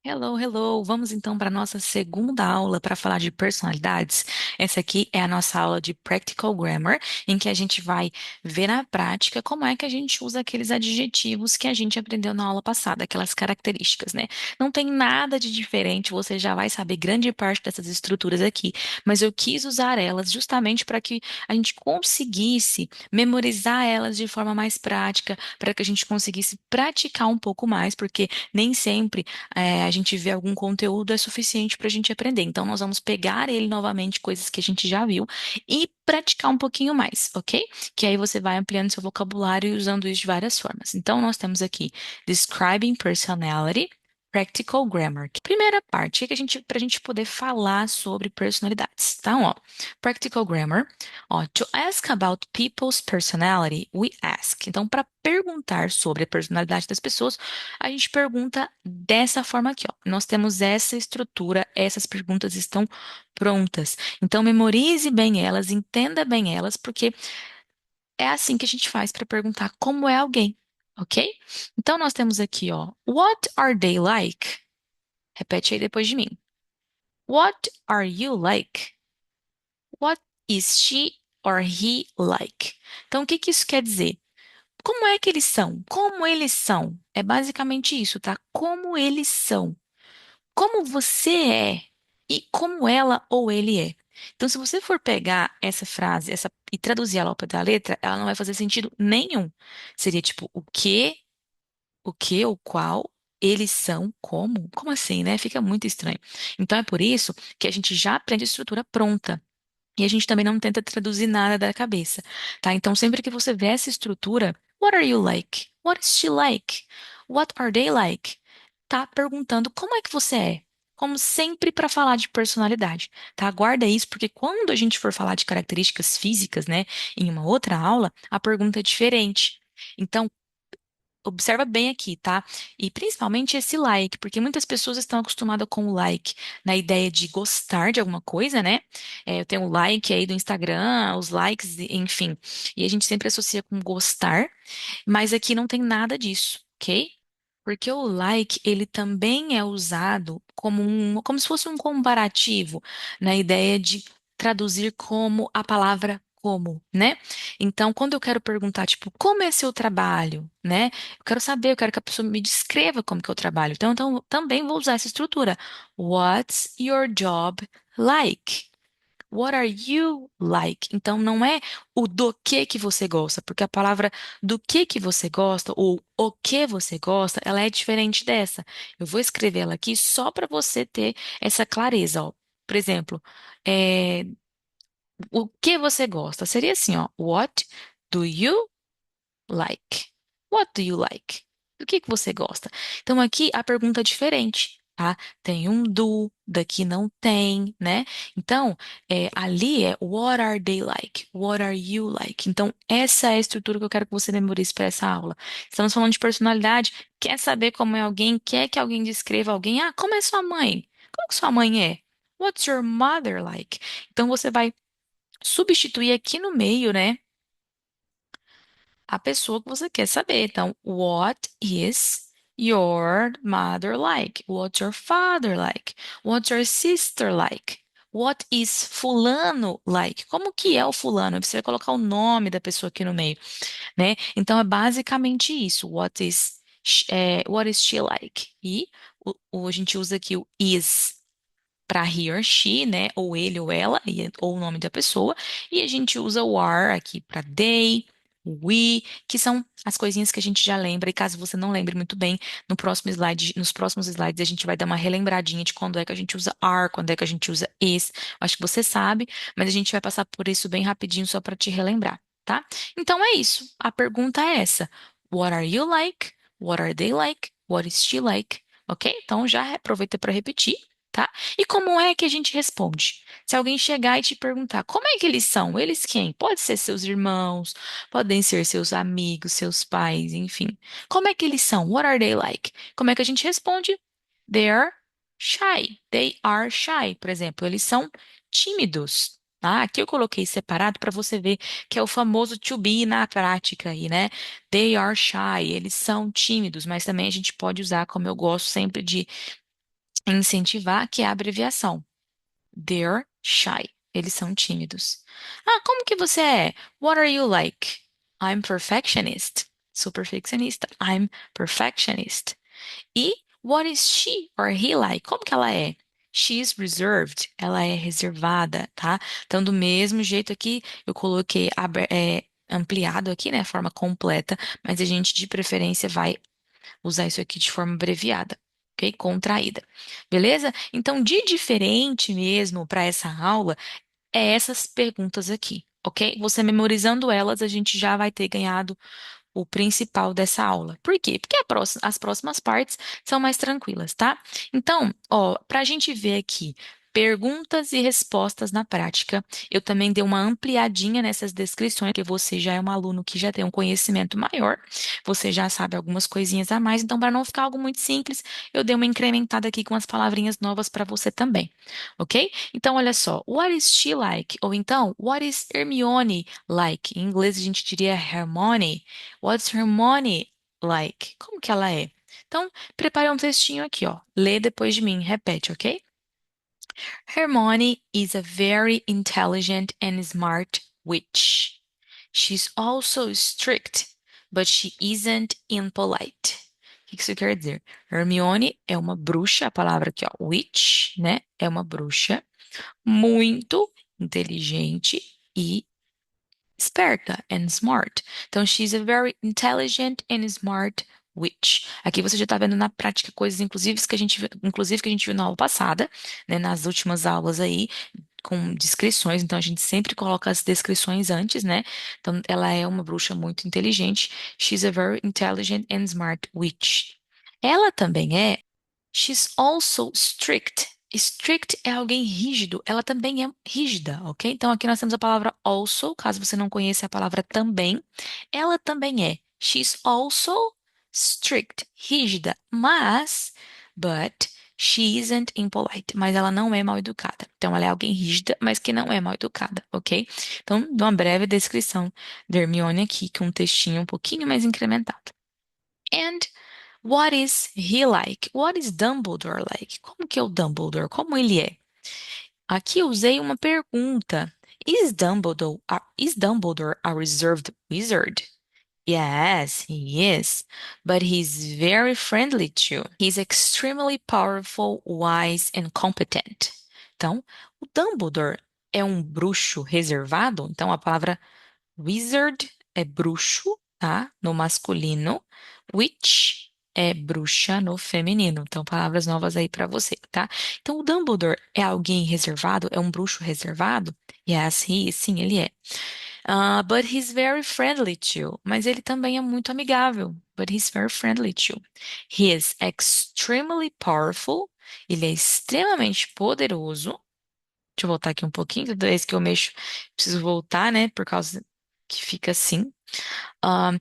Hello, hello! Vamos então para a nossa segunda aula para falar de personalidades. Essa aqui é a nossa aula de Practical Grammar, em que a gente vai ver na prática como é que a gente usa aqueles adjetivos que a gente aprendeu na aula passada, aquelas características, né? Não tem nada de diferente, você já vai saber grande parte dessas estruturas aqui, mas eu quis usar elas justamente para que a gente conseguisse memorizar elas de forma mais prática, para que a gente conseguisse praticar um pouco mais, porque nem sempre a gente vê algum conteúdo é suficiente para a gente aprender. Então, nós vamos pegar ele novamente, coisas que a gente já viu, e praticar um pouquinho mais, ok? Que aí você vai ampliando seu vocabulário e usando isso de várias formas. Então, nós temos aqui Describing Personality. Practical Grammar. Primeira parte, que a gente, para a gente poder falar sobre personalidades. Então, ó, Practical Grammar. Ó, to ask about people's personality, we ask. Então, para perguntar sobre a personalidade das pessoas, a gente pergunta dessa forma aqui, ó. Nós temos essa estrutura, essas perguntas estão prontas. Então, memorize bem elas, entenda bem elas, porque é assim que a gente faz para perguntar como é alguém, ok? Então, nós temos aqui, ó, What are they like? Repete aí depois de mim. What are you like? What is she or he like? Então, o que que isso quer dizer? Como é que eles são? Como eles são? É basicamente isso, tá? Como eles são. Como você é e como ela ou ele é. Então, se você for pegar essa frase, e traduzir ela ao pé da letra, ela não vai fazer sentido nenhum. Seria tipo, o qual, eles são, como? Como assim, né? Fica muito estranho. Então, é por isso que a gente já aprende a estrutura pronta. E a gente também não tenta traduzir nada da cabeça, tá? Então, sempre que você vê essa estrutura, what are you like? What is she like? What are they like? Tá perguntando como é que você é. Como sempre para falar de personalidade, tá? Guarda isso, porque quando a gente for falar de características físicas, né, em uma outra aula, a pergunta é diferente. Então, observa bem aqui, tá? E principalmente esse like, porque muitas pessoas estão acostumadas com o like na ideia de gostar de alguma coisa, né? Eu tenho o like aí do Instagram, os likes, enfim. E a gente sempre associa com gostar, mas aqui não tem nada disso, ok? Porque o like, ele também é usado como se fosse um comparativo, na ideia de traduzir como a palavra como, né? Então, quando eu quero perguntar, tipo, como é seu trabalho, né? Eu quero saber, eu quero que a pessoa me descreva como que eu trabalho. Então também vou usar essa estrutura. What's your job like? What are you like? Então, não é o do que você gosta, porque a palavra do que você gosta ou o que você gosta, ela é diferente dessa. Eu vou escrever ela aqui só para você ter essa clareza, ó. Por exemplo, é, o que você gosta? Seria assim, ó. What do you like? What do you like? Do que você gosta? Então aqui a pergunta é diferente, tá? Tem um do, daqui não tem, né? Então, ali é what are they like? What are you like? Então, essa é a estrutura que eu quero que você memorize para essa aula. Estamos falando de personalidade, quer saber como é alguém, quer que alguém descreva alguém? Ah, como é sua mãe? Como que sua mãe é? What's your mother like? Então, você vai substituir aqui no meio, né? A pessoa que você quer saber. Então, what is your mother like? What's your father like? What's your sister like? What is fulano like? Como que é o fulano? Você vai colocar o nome da pessoa aqui no meio, né? Então, é basicamente isso. What is she like? E a gente usa aqui o is para he or she, né? Ou ele ou ela, ou o nome da pessoa. E a gente usa o are aqui para they, we, que são as coisinhas que a gente já lembra. E caso você não lembre muito bem, no próximo slide, nos próximos slides a gente vai dar uma relembradinha de quando é que a gente usa are, quando é que a gente usa is. Acho que você sabe, mas a gente vai passar por isso bem rapidinho só para te relembrar, tá? Então é isso. A pergunta é essa: What are you like? What are they like? What is she like? Ok? Então já aproveita para repetir. Tá? E como é que a gente responde? Se alguém chegar e te perguntar, como é que eles são? Eles quem? Pode ser seus irmãos, podem ser seus amigos, seus pais, enfim. Como é que eles são? What are they like? Como é que a gente responde? They are shy. They are shy, por exemplo. Eles são tímidos. Tá? Aqui eu coloquei separado para você ver que é o famoso to be na prática aí, né? They are shy. Eles são tímidos, mas também a gente pode usar, como eu gosto sempre de Incentivar, que é a abreviação. They're shy. Eles são tímidos. Ah, como que você é? What are you like? I'm perfectionist. Sou perfeccionista. I'm perfectionist. E what is she or he like? Como que ela é? She's reserved. Ela é reservada, tá? Então, do mesmo jeito aqui, eu coloquei ampliado aqui, né? A forma completa, mas a gente de preferência vai usar isso aqui de forma abreviada. Ok? Contraída. Beleza? Então, de diferente mesmo para essa aula é essas perguntas aqui, ok? Você memorizando elas, a gente já vai ter ganhado o principal dessa aula. Por quê? Porque as próximas partes são mais tranquilas, tá? Então, ó, para a gente ver aqui. Perguntas e respostas na prática. Eu também dei uma ampliadinha nessas descrições, porque você já é um aluno que já tem um conhecimento maior, você já sabe algumas coisinhas a mais, então, para não ficar algo muito simples, eu dei uma incrementada aqui com as palavrinhas novas para você também, ok? Então, olha só, what is she like? Ou então, what is Hermione like? Em inglês a gente diria Hermione. What's Hermione like? Como que ela é? Então, prepare um textinho aqui, ó. Lê depois de mim, repete, ok? Hermione is a very intelligent and smart witch. She's also strict, but she isn't impolite. O que isso quer dizer? Hermione é uma bruxa, a palavra aqui, ó, witch, né? É uma bruxa muito inteligente e esperta and smart. Então, she's a very intelligent and smart witch. Aqui você já está vendo na prática coisas, inclusive que a gente viu na aula passada, né, nas últimas aulas aí, com descrições. Então, a gente sempre coloca as descrições antes, né? Então, ela é uma bruxa muito inteligente. She's a very intelligent and smart witch. Ela também é She's also strict. Strict é alguém rígido. Ela também é rígida, ok? Então aqui nós temos a palavra also, caso você não conheça a palavra também. Ela também é. She's also strict, rígida, but she isn't impolite. Mas ela não é mal educada. Então ela é alguém rígida, mas que não é mal educada, ok? Então, dou uma breve descrição da Hermione aqui, com um textinho um pouquinho mais incrementado. And what is he like? What is Dumbledore like? Como que é o Dumbledore? Como ele é? Aqui eu usei uma pergunta. Is Dumbledore a reserved wizard? Yes, he is. But he's very friendly too. He's extremely powerful, wise and competent. Então, o Dumbledore é um bruxo reservado? Então, a palavra Wizard é bruxo, tá? No masculino. Witch é bruxa no feminino. Então, palavras novas aí para você, tá? Então, o Dumbledore é alguém reservado? É um bruxo reservado? Yes, he is. Sim, ele é. But he's very friendly too. Mas ele também é muito amigável. But he's very friendly too. He is extremely powerful. Ele é extremamente poderoso. Deixa eu voltar aqui um pouquinho, toda vez que eu mexo, preciso voltar, né? Por causa que fica assim. Um,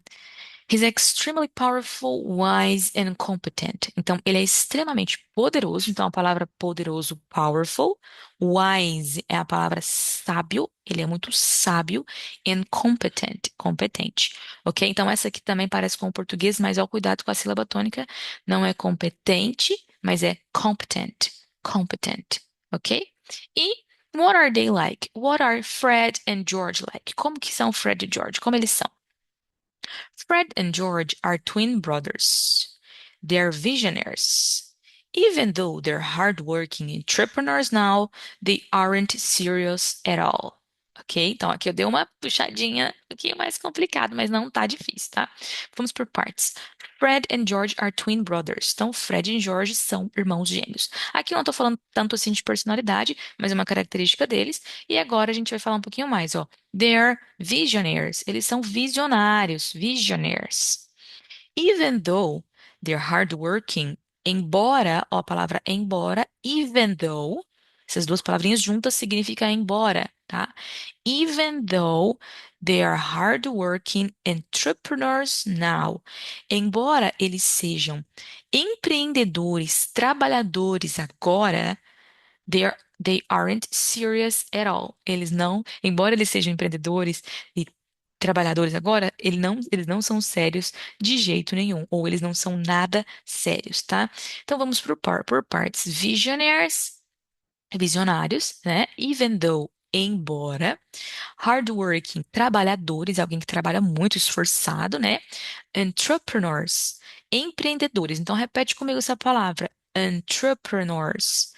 he's extremely powerful, wise and competent. Então, ele é extremamente poderoso. Então, a palavra poderoso, powerful. Wise é a palavra sábio. Ele é muito sábio. And competent, competente. Ok? Então, essa aqui também parece com o português, mas ao cuidado com a sílaba tônica. Não é competente, mas é competent. Competent. Ok? E what are they like? What are Fred and George like? Como que são Fred e George? Como eles são? Fred and George are twin brothers. They're visionaries. Even though they're hardworking entrepreneurs now, they aren't serious at all. Ok? Então aqui eu dei uma puxadinha um pouquinho mais complicado, mas não tá difícil, tá? Vamos por partes. Fred and George are twin brothers. Então, Fred e George são irmãos gêmeos. Aqui eu não tô falando tanto assim de personalidade, mas é uma característica deles. E agora a gente vai falar um pouquinho mais, ó. They're visionaries. Eles são visionários, visionaries. Even though they're hardworking, embora, ó, a palavra embora, even though, essas duas palavrinhas juntas significa embora, tá? Even though they are hardworking entrepreneurs now, embora eles sejam empreendedores, trabalhadores agora, they aren't serious at all. Eles não, embora eles sejam empreendedores trabalhadores agora, eles não são sérios de jeito nenhum, ou eles não são nada sérios, tá? Então vamos por partes. Visionaries, visionários, né? Even though, embora. Hardworking, trabalhadores, alguém que trabalha muito, esforçado, né? Entrepreneurs, empreendedores. Então repete comigo essa palavra. Entrepreneurs.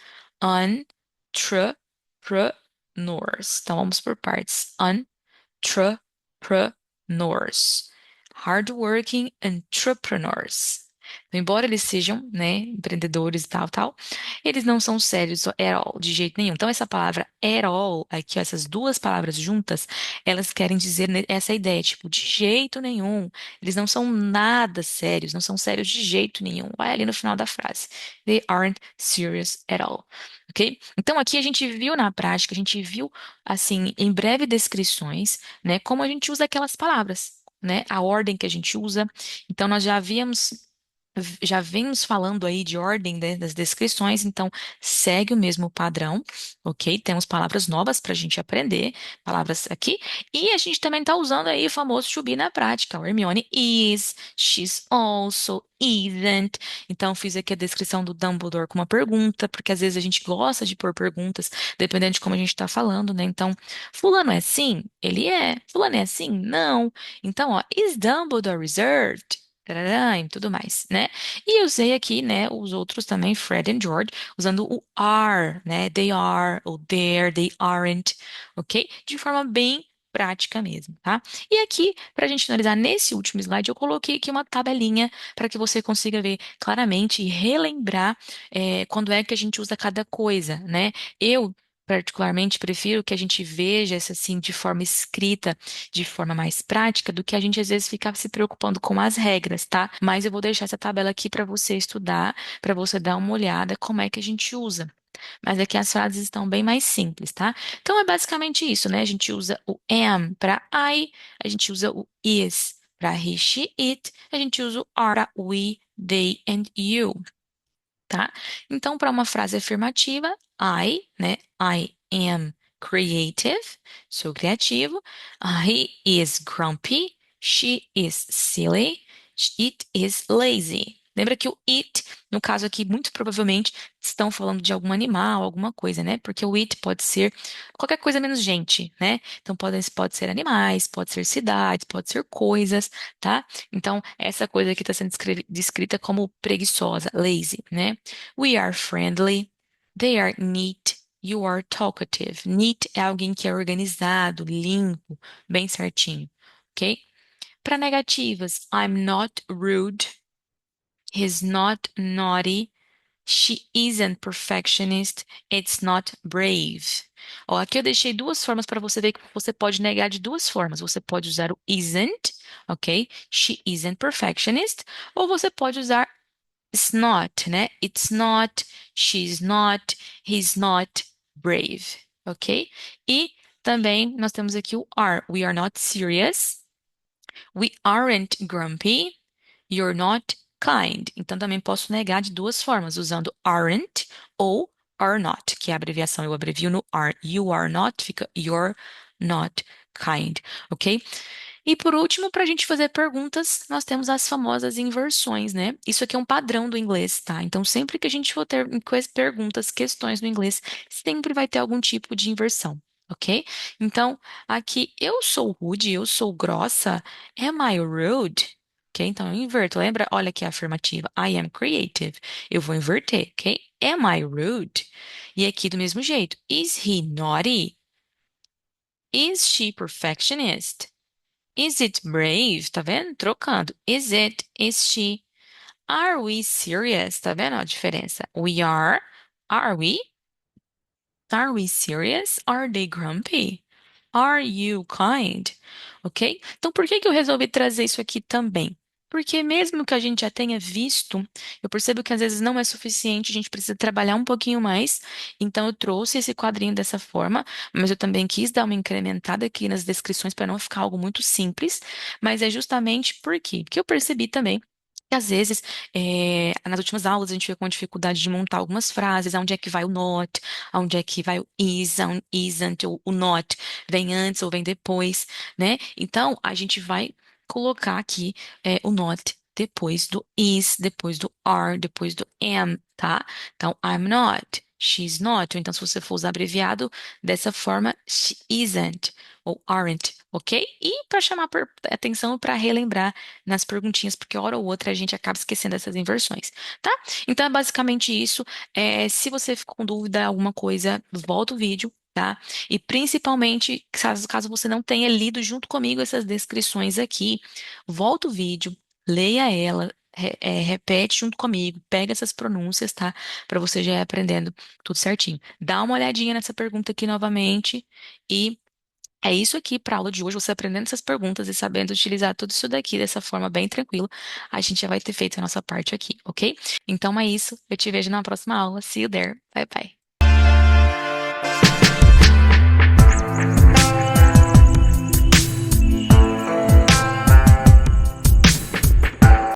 Entrepreneurs. Então vamos por partes. Entrepreneurs. Hardworking entrepreneurs. Então, embora eles sejam, né, empreendedores e tal, tal, eles não são sérios at all, de jeito nenhum. Então, essa palavra at all, aqui, ó, essas duas palavras juntas, elas querem dizer essa ideia, tipo, de jeito nenhum. Eles não são nada sérios, não são sérios de jeito nenhum. Vai ali no final da frase. They aren't serious at all. Ok? Então, aqui a gente viu na prática, a gente viu, assim, em breve descrições, né, como a gente usa aquelas palavras, né, a ordem que a gente usa. Então, nós já vimos falando aí de ordem, né, das descrições, então segue o mesmo padrão, ok? Temos palavras novas para a gente aprender, palavras aqui, e a gente também está usando aí o famoso to be na prática. O Hermione is, she's also, isn't. Então, fiz aqui a descrição do Dumbledore com uma pergunta, porque às vezes a gente gosta de pôr perguntas, dependendo de como a gente está falando, né? Então, fulano é sim? Ele é. Fulano é assim? Não. Então, ó, is Dumbledore reserved? Tarará, e tudo mais, né? E usei aqui, né, os outros também, Fred and George, usando o are, né? They are, ou there, they aren't, ok? De forma bem prática mesmo, tá? E aqui, para a gente finalizar nesse último slide, eu coloquei aqui uma tabelinha para que você consiga ver claramente e relembrar quando é que a gente usa cada coisa, né? Eu particularmente prefiro que a gente veja essa assim de forma escrita, de forma mais prática, do que a gente às vezes ficar se preocupando com as regras, tá? Mas eu vou deixar essa tabela aqui para você estudar, para você dar uma olhada como é que a gente usa. Mas aqui as frases estão bem mais simples, tá? Então é basicamente isso, né? A gente usa o am para I, a gente usa o is para he, she, it, a gente usa o are para we, they and you, tá? Então, para uma frase afirmativa, né? I am creative, sou criativo. He is grumpy, she is silly, it is lazy. Lembra que o it, no caso aqui, muito provavelmente estão falando de algum animal, alguma coisa, né? Porque o it pode ser qualquer coisa menos gente, né? Então pode ser animais, pode ser cidades, pode ser coisas, tá? Então, essa coisa aqui está sendo descrita como preguiçosa, lazy, né? We are friendly. They are neat. You are talkative. Neat é alguém que é organizado, limpo, bem certinho, ok? Para negativas, I'm not rude. He's not naughty. She isn't perfectionist. It's not brave. Ó, aqui eu deixei duas formas para você ver que você pode negar de duas formas. Você pode usar o isn't, ok? She isn't perfectionist. Ou você pode usar it's not, né? It's not, she's not, he's not brave, ok? E também nós temos aqui o are. We are not serious. We aren't grumpy. You're not kind. Então também posso negar de duas formas, usando aren't ou are not, que é a abreviação. Eu abrevio no are. You are not, fica you're not kind, ok? E por último, para a gente fazer perguntas, nós temos as famosas inversões, né? Isso aqui é um padrão do inglês, tá? Então, sempre que a gente for ter perguntas, questões no inglês, sempre vai ter algum tipo de inversão, ok? Então, aqui, eu sou rude, eu sou grossa. Am I rude? Ok? Então, eu inverto. Lembra? Olha aqui a afirmativa. I am creative. Eu vou inverter, ok? Am I rude? E aqui do mesmo jeito. Is he naughty? Is she perfectionist? Is it brave? Tá vendo? Trocando. Is it? Is she? Are we serious? Tá vendo a diferença? We are. Are we? Are we serious? Are they grumpy? Are you kind? Ok? Então, por que que eu resolvi trazer isso aqui também? Porque mesmo que a gente já tenha visto, eu percebo que às vezes não é suficiente, a gente precisa trabalhar um pouquinho mais. Então, eu trouxe esse quadrinho dessa forma, mas eu também quis dar uma incrementada aqui nas descrições para não ficar algo muito simples. Mas é justamente por quê? Porque eu percebi também E às vezes, nas últimas aulas, a gente fica com dificuldade de montar algumas frases, aonde é que vai o not, aonde é que vai o is, aonde isn't, ou o not, vem antes ou vem depois, né? Então, a gente vai colocar aqui o not depois do is, depois do are, depois do am, tá? Então, I'm not, she's not. Ou então, se você for usar abreviado, dessa forma, she isn't ou aren't, ok? E para chamar atenção, para relembrar nas perguntinhas, porque hora ou outra a gente acaba esquecendo essas inversões, tá? Então é basicamente isso. Se você ficou com dúvida, alguma coisa, volta o vídeo. Tá? E principalmente, caso você não tenha lido junto comigo essas descrições aqui, volta o vídeo, leia ela, repete junto comigo, pega essas pronúncias, tá? Para você já ir aprendendo tudo certinho. Dá uma olhadinha nessa pergunta aqui novamente e é isso aqui para a aula de hoje. Você aprendendo essas perguntas e sabendo utilizar tudo isso daqui dessa forma bem tranquila, a gente já vai ter feito a nossa parte aqui, ok? Então é isso. Eu te vejo na próxima aula. See you there. Bye bye.